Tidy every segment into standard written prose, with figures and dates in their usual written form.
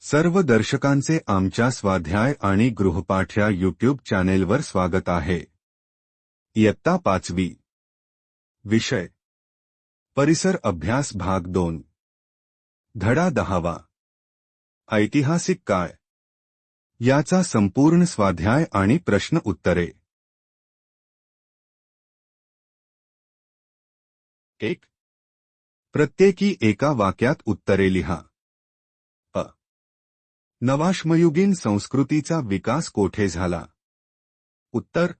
सर्व दर्शकांचे आमच्या स्वाध्याय आणि गृहपाठ या यूट्यूब चॅनेलवर स्वागत आहे। इयत्ता 5वी विषय परिसर अभ्यास भाग 2 धडा 10वा ऐतिहासिक काळ याचा संपूर्ण स्वाध्याय आणि प्रश्न उत्तरे। 1 प्रत्येकी एका वाक्यात उत्तरे लिहा। नवाश्मयुगीन संस्कृतीचा विकास कोठे झाला? उत्तर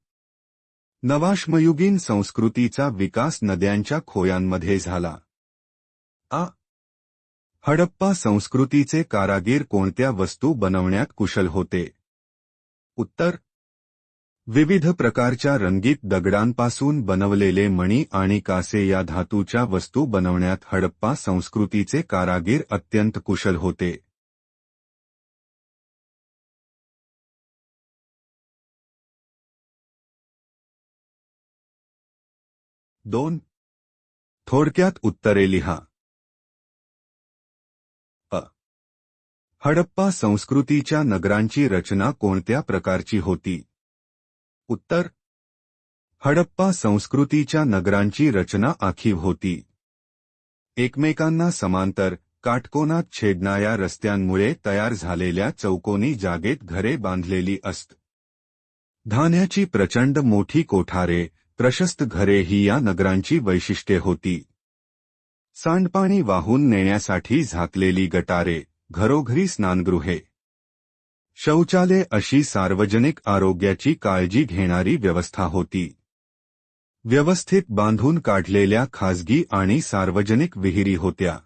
नवाश्मयुगीन संस्कृतीचा विकास नद्यांच्या खोयांमध्ये झाला। आ हडप्पा संस्कृतीचे कारागीर कोणत्या वस्तू बनवण्यात कुशल होते? उत्तर विविध प्रकारच्या रंगीत दगडांपासून बनवलेले मणी आणि कासे या धातूच्या वस्तू बनवण्यात हडप्पा संस्कृतीचे कारागीर अत्यंत कुशल होते। 2 थोडक्यात उत्तरे लिहा। हडप्पा संस्कृतीच्या नगरांची रचना कोणत्या प्रकारची होती? उत्तर हडप्पा संस्कृतीच्या नगरांची रचना आखीव होती। एकमेकांना समांतर काटकोनात छेदणाऱ्या रस्त्यांमुळे तयार झालेल्या चौकोनी जागेत घरे बांधलेली असत। धान्याची प्रचंड मोठी कोठारे प्रशस्त घरे ही या नगरांची वैशिष्ट्ये होती। सांडपाणी वाहून नेण्यासाठी झाकलेली गटारे, घरोघरी स्नानगृहे, शौचालय अशी सार्वजनिक आरोग्याची काळजी घेणारी व्यवस्था होती। व्यवस्थित बांधून काढलेल्या खाजगी आणि सार्वजनिक विहिरी होत्या।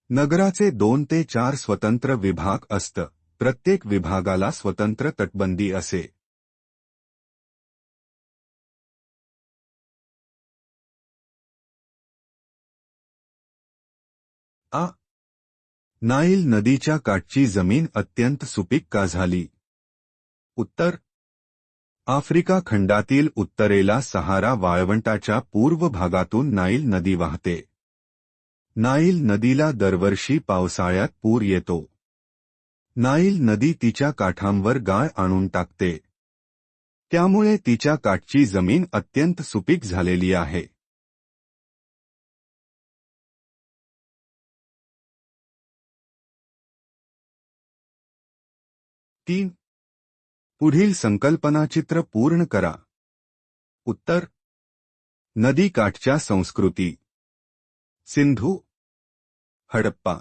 नगराचे 2 ते 4 स्वतंत्र विभाग असत, प्रत्येक विभागाला स्वतंत्र तटबंदी असे। नाईल नदीच्या काठची जमीन अत्यंत सुपीक का झाली? उत्तर आफ्रिका खंडातील उत्तरेला सहारा वाळवंटाच्या पूर्व भागातून नाईल नदी वाहते। नाईल नदीला दरवर्षी पावसाळ्यात पूर येतो। नाईल नदी तिच्या काठांवर गाळ आणून टाकते, त्यामुळे तिच्या काठची जमीन अत्यंत सुपीक झालेली आहे। 3 पुढील संकल्पनाचित्र पूर्ण करा। उत्तर नदी काठच्या संस्कृती सिंधू, हडप्पा,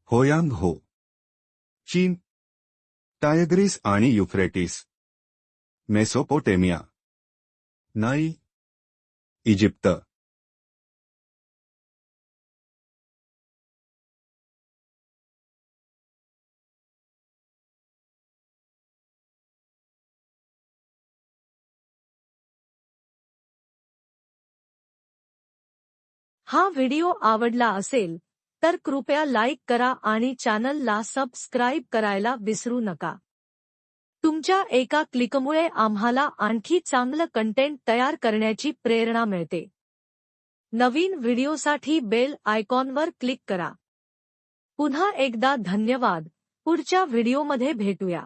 होयांग-हो, चीन, टायग्रीस आणि युफ्रेटिस, मेसोपोटेमिया, नाईल, इजिप्त। हा व्हिडिओ आवडला असेल तर कृपया लाईक करा आणि चॅनलला सबस्क्राईब करायला विसरू नका। तुमच्या एका क्लिकमुळे आम्हाला आणखी चांगलं कंटेंट तयार करण्याची प्रेरणा मिळते। नवीन व्हिडिओसाठी बेल आयकॉनवर क्लिक करा। पुन्हा एकदा धन्यवाद। पुढच्या व्हिडिओमध्ये भेटूया।